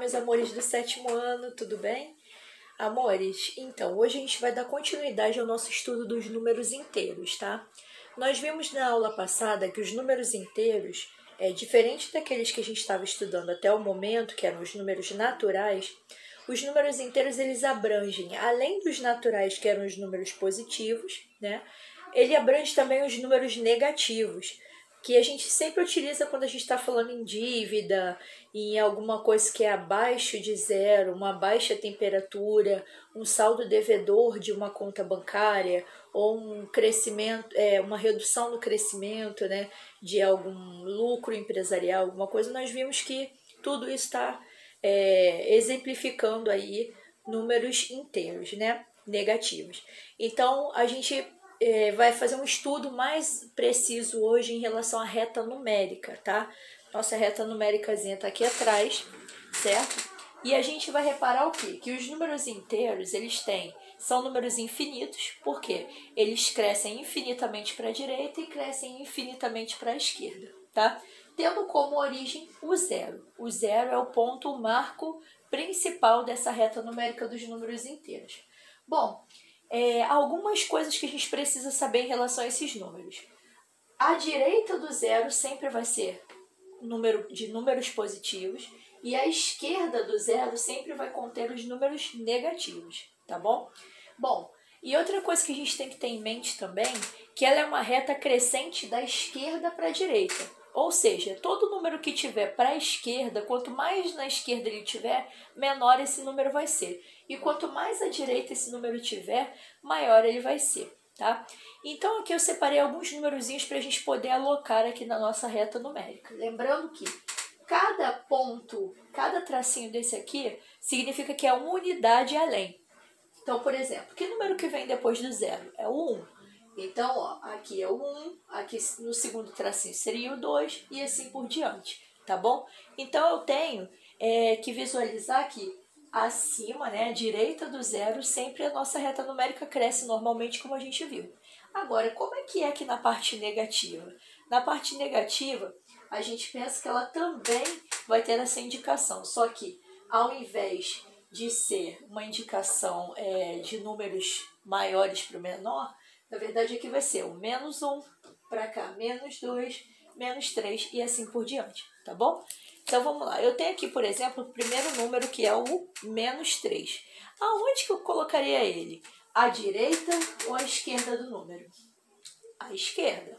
meus amores do 7º ano, tudo bem? Amores, então, hoje a gente vai dar continuidade ao nosso estudo dos números inteiros, tá? Nós vimos na aula passada que os números inteiros, diferente daqueles que a gente estava estudando até o momento, que eram os números naturais, os números inteiros eles abrangem, além dos naturais, que eram os números positivos, né? Ele abrange também os números negativos, que a gente sempre utiliza quando a gente está falando em dívida, em alguma coisa que é abaixo de zero, uma baixa temperatura, um saldo devedor de uma conta bancária, ou um crescimento, uma redução no crescimento, né, de algum lucro empresarial, alguma coisa. Nós vimos que tudo isso está exemplificando aí números inteiros, né, negativos. Então, a gente vai fazer um estudo mais preciso hoje em relação à reta numérica, tá? Nossa reta numéricazinha tá aqui atrás, certo? E a gente vai reparar o quê? Que os números inteiros, são números infinitos, porque eles crescem infinitamente para a direita e crescem infinitamente para a esquerda, tá? Tendo como origem o zero. O zero é o ponto, o marco principal dessa reta numérica dos números inteiros. Bom, algumas coisas que a gente precisa saber em relação a esses números. A direita do zero sempre vai ser número de números positivos e a esquerda do zero sempre vai conter os números negativos, tá bom? Bom, e outra coisa que a gente tem que ter em mente também, que ela é uma reta crescente da esquerda para a direita. Ou seja, todo número que tiver para a esquerda, quanto mais na esquerda ele tiver, menor esse número vai ser. E quanto mais à direita esse número tiver, maior ele vai ser, tá? Então aqui eu separei alguns numerozinhos para a gente poder alocar aqui na nossa reta numérica. Lembrando que cada ponto, cada tracinho desse aqui, significa que é uma unidade além. Então, por exemplo, que número que vem depois do zero? É o 1. Então, ó, aqui é o 1, aqui no segundo tracinho seria o 2 e assim por diante, tá bom? Então, eu tenho que visualizar que acima, né, à direita do zero, sempre a nossa reta numérica cresce normalmente, como a gente viu. Agora, como é que é aqui na parte negativa? Na parte negativa, a gente pensa que ela também vai ter essa indicação, só que ao invés de ser uma indicação de números maiores para o menor, na verdade, aqui vai ser o menos 1 para cá, menos 2, menos 3 e assim por diante, tá bom? Então, vamos lá. Eu tenho aqui, por exemplo, o primeiro número, que é o menos 3. Aonde que eu colocaria ele? À direita ou à esquerda do número? À esquerda.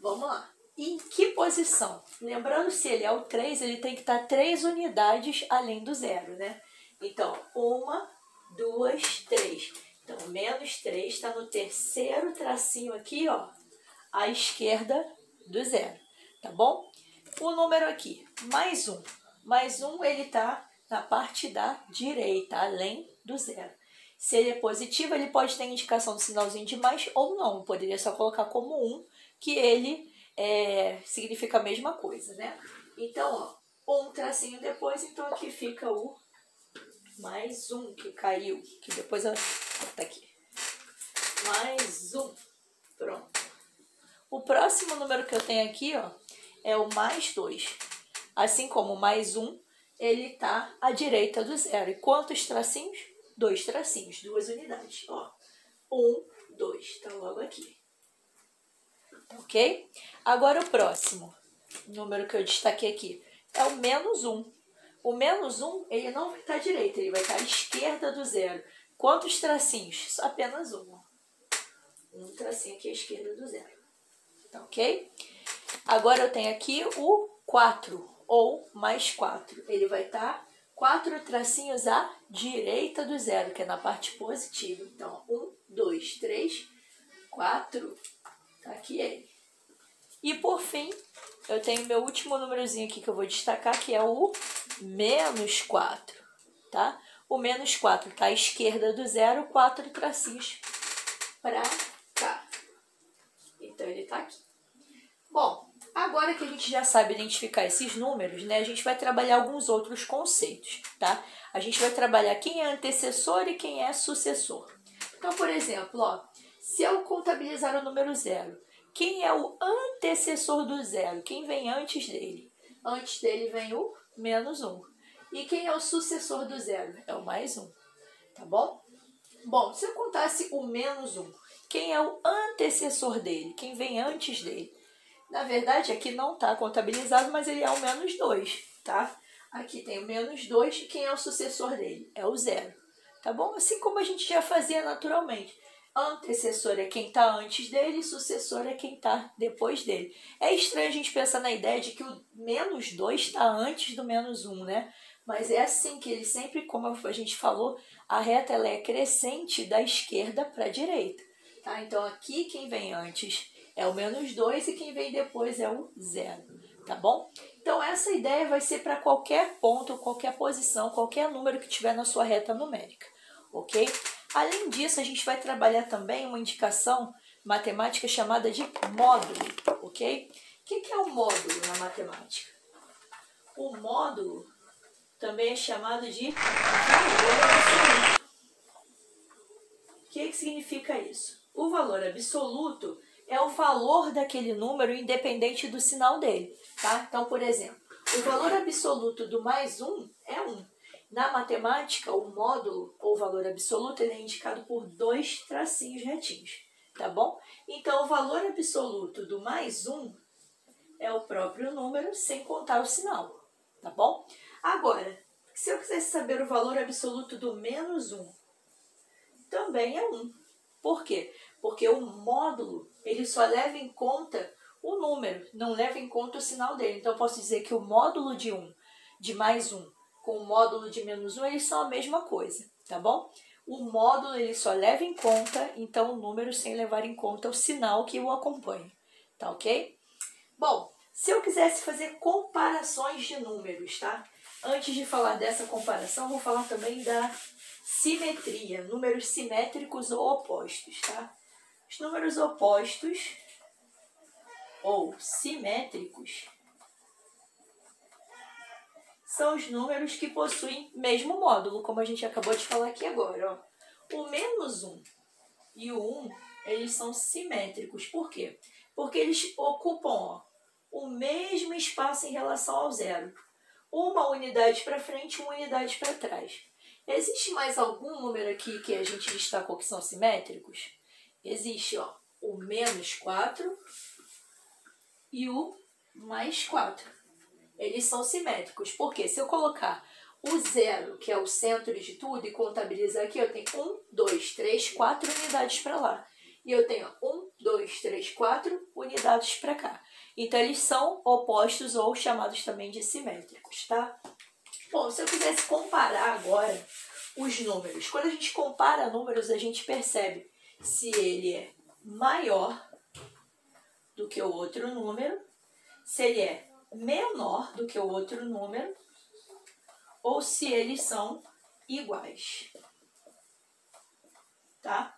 Vamos lá. Em que posição? Lembrando, se ele é o 3, ele tem que estar 3 unidades além do zero, né? Então, 1, 2, 3. Então, menos 3 está no terceiro tracinho aqui, ó, à esquerda do zero, tá bom? O número aqui, mais 1. Mais 1, ele está na parte da direita, além do zero. Se ele é positivo, ele pode ter indicação do sinalzinho de mais ou não. Poderia só colocar como 1, que ele significa a mesma coisa, né? Então, ó, um tracinho depois, então aqui fica o mais 1 que caiu, que depois eu... tá aqui. Mais 1. Pronto. O próximo número que eu tenho aqui, ó, é o mais 2. Assim como o mais 1, ele tá à direita do zero. E quantos tracinhos? 2 tracinhos, 2 unidades. Ó, 1, 2, tá logo aqui. Ok? Agora o próximo número que eu destaquei aqui é o menos 1. O menos 1, ele não vai estar à direita, ele vai estar à esquerda do zero. Quantos tracinhos? Apenas um. Um tracinho aqui à esquerda do zero. Tá ok? Agora eu tenho aqui o 4, ou mais 4. Ele vai estar 4 tracinhos à direita do zero, que é na parte positiva. Então, 1, 2, 3, 4. Tá aqui ele. E por fim, eu tenho meu último númerozinho aqui que eu vou destacar, que é o menos 4, tá? O menos 4 está à esquerda do zero, 4 tracinhos para cá. Então, ele está aqui. Bom, agora que a gente já sabe identificar esses números, né, a gente vai trabalhar alguns outros conceitos, tá? A gente vai trabalhar quem é antecessor e quem é sucessor. Então, por exemplo, ó, se eu contabilizar o número 0, quem é o antecessor do zero? Quem vem antes dele? Antes dele vem o menos 1. E quem é o sucessor do zero? É o mais 1, tá bom? Bom, se eu contasse o menos 1, quem é o antecessor dele? Quem vem antes dele? Na verdade, aqui não está contabilizado, mas ele é o menos 2, tá? Aqui tem o menos 2 e quem é o sucessor dele? É o zero, tá bom? Assim como a gente já fazia naturalmente. Antecessor é quem está antes dele, sucessor é quem está depois dele. É estranho a gente pensar na ideia de que o menos 2 está antes do menos 1, né? Mas é assim que ele sempre, como a gente falou, a reta ela é crescente da esquerda para a direita. Tá? Então aqui quem vem antes é o menos 2 e quem vem depois é o zero. Tá bom? Então essa ideia vai ser para qualquer ponto, qualquer posição, qualquer número que tiver na sua reta numérica. Ok? Além disso, a gente vai trabalhar também uma indicação matemática chamada de módulo, ok? O que é o módulo na matemática? O módulo também é chamado de valor absoluto. O que significa isso? O valor absoluto é o valor daquele número independente do sinal dele, tá? Então, por exemplo, o valor absoluto do mais 1 é 1. Na matemática, o módulo ou valor absoluto ele é indicado por 2 tracinhos retinhos, tá bom? Então, o valor absoluto do mais 1 é o próprio número sem contar o sinal, tá bom? Agora, se eu quisesse saber o valor absoluto do menos 1, também é 1. Por quê? Porque o módulo ele só leva em conta o número, não leva em conta o sinal dele. Então, eu posso dizer que o módulo de 1, de mais 1, com o módulo de menos 1, eles são a mesma coisa, tá bom? O módulo ele só leva em conta, então, o número sem levar em conta o sinal que o acompanha, tá ok? Bom, se eu quisesse fazer comparações de números, tá? Antes de falar dessa comparação, vou falar também da simetria, números simétricos ou opostos, tá? Os números opostos ou simétricos são os números que possuem mesmo módulo, como a gente acabou de falar aqui agora. Ó. O menos 1 e o 1, eles são simétricos. Por quê? Porque eles ocupam o mesmo espaço em relação ao zero. Uma unidade para frente e uma unidade para trás. Existe mais algum número aqui que a gente destacou que são simétricos? Existe o menos 4 e o mais 4. Eles são simétricos, porque se eu colocar o zero, que é o centro de tudo, e contabilizar aqui, eu tenho 1, 2, 3, 4 unidades para lá. E eu tenho 1, 2, 3, 4 unidades para cá. Então, eles são opostos ou chamados também de simétricos, tá? Bom, se eu quisesse comparar agora os números. Quando a gente compara números, a gente percebe se ele é maior do que o outro número, se ele é menor do que o outro número, ou se eles são iguais. Tá?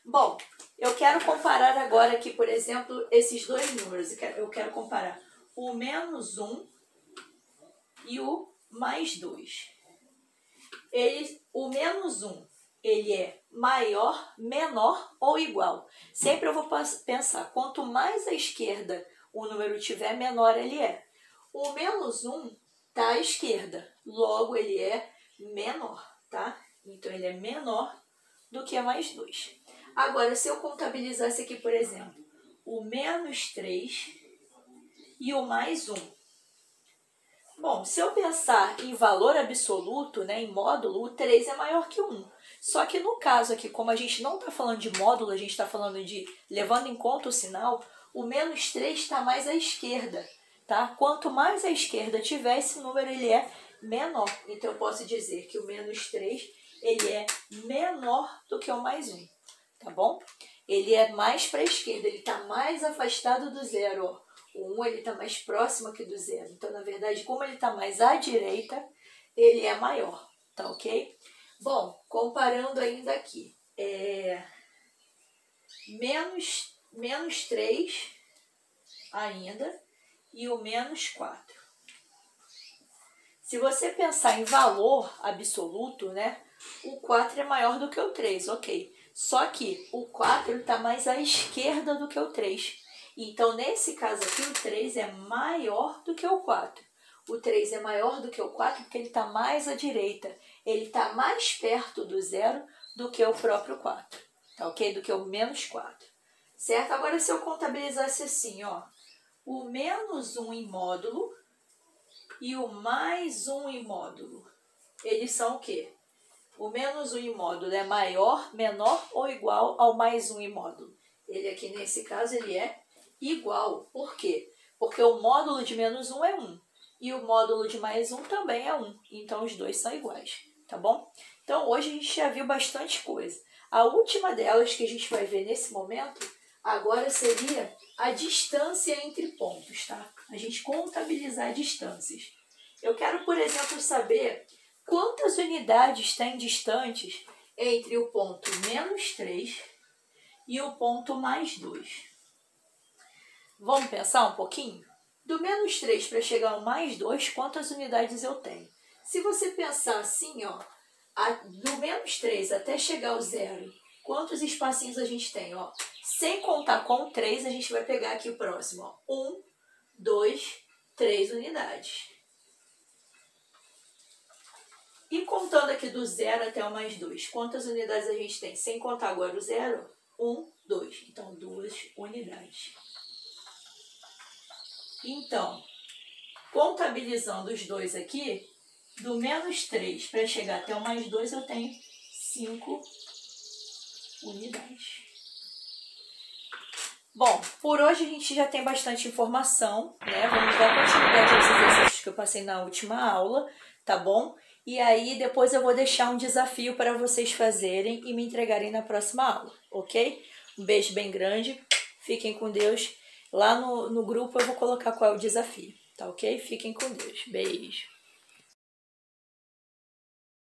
Bom, eu quero comparar agora aqui, por exemplo, esses dois números. Eu quero comparar o menos 1 e o mais 2. O menos 1, ele é maior, menor ou igual? Sempre eu vou pensar, quanto mais à esquerda o número tiver, menor ele é. O menos 1 está à esquerda, logo ele é menor, tá? Então, ele é menor do que a mais 2. Agora, se eu contabilizasse aqui, por exemplo, o menos 3 e o mais 1. Bom, se eu pensar em valor absoluto, né, em módulo, o 3 é maior que o 1. Só que no caso aqui, como a gente não está falando de módulo, a gente está falando de levando em conta o sinal, o menos 3 está mais à esquerda. Tá? Quanto mais à esquerda tiver, esse número ele é menor. Então, eu posso dizer que o menos 3 ele é menor do que o mais 1. Tá bom? Ele é mais para a esquerda, ele está mais afastado do zero. Ó. O 1 ele está mais próximo aqui do zero. Então, na verdade, como ele está mais à direita, ele é maior. Tá ok? Bom, comparando ainda aqui. Menos 3 ainda. E o menos 4. Se você pensar em valor absoluto, né? O 4 é maior do que o 3, ok. Só que o 4 está mais à esquerda do que o 3. Então, nesse caso aqui, o 3 é maior do que o 4. O 3 é maior do que o 4 porque ele está mais à direita. Ele está mais perto do zero do que o próprio 4. Tá ok? Do que o menos 4. Certo? Agora, se eu contabilizasse assim, ó, o menos 1 em módulo e o mais 1 em módulo, eles são o quê? O menos 1 em módulo é maior, menor ou igual ao mais 1 em módulo? Ele aqui, nesse caso, ele é igual. Por quê? Porque o módulo de menos 1 é 1. E o módulo de mais 1 também é 1. Então, os dois são iguais. Tá bom? Então, hoje a gente já viu bastante coisa. A última delas que a gente vai ver nesse momento, agora seria a distância entre pontos, tá? A gente contabilizar distâncias. Eu quero, por exemplo, saber quantas unidades tem distantes entre o ponto menos 3 e o ponto mais 2. Vamos pensar um pouquinho? Do menos 3 para chegar ao mais 2, quantas unidades eu tenho? Se você pensar assim, ó, do menos 3 até chegar ao zero, quantos espacinhos a gente tem? Ó? Sem contar com o 3, a gente vai pegar aqui o próximo. Ó. 1, 2, 3 unidades. E contando aqui do 0 até o mais 2, quantas unidades a gente tem? Sem contar agora o 0, 1, 2. Então, 2 unidades. Então, contabilizando os dois aqui, do menos 3 para chegar até o mais 2, eu tenho 5 unidades. Bom, por hoje a gente já tem bastante informação, né? Vamos dar continuidade aos exercícios que eu passei na última aula, tá bom? E aí depois eu vou deixar um desafio para vocês fazerem e me entregarem na próxima aula, ok? Um beijo bem grande, fiquem com Deus. Lá no grupo eu vou colocar qual é o desafio, tá ok? Fiquem com Deus. Beijo.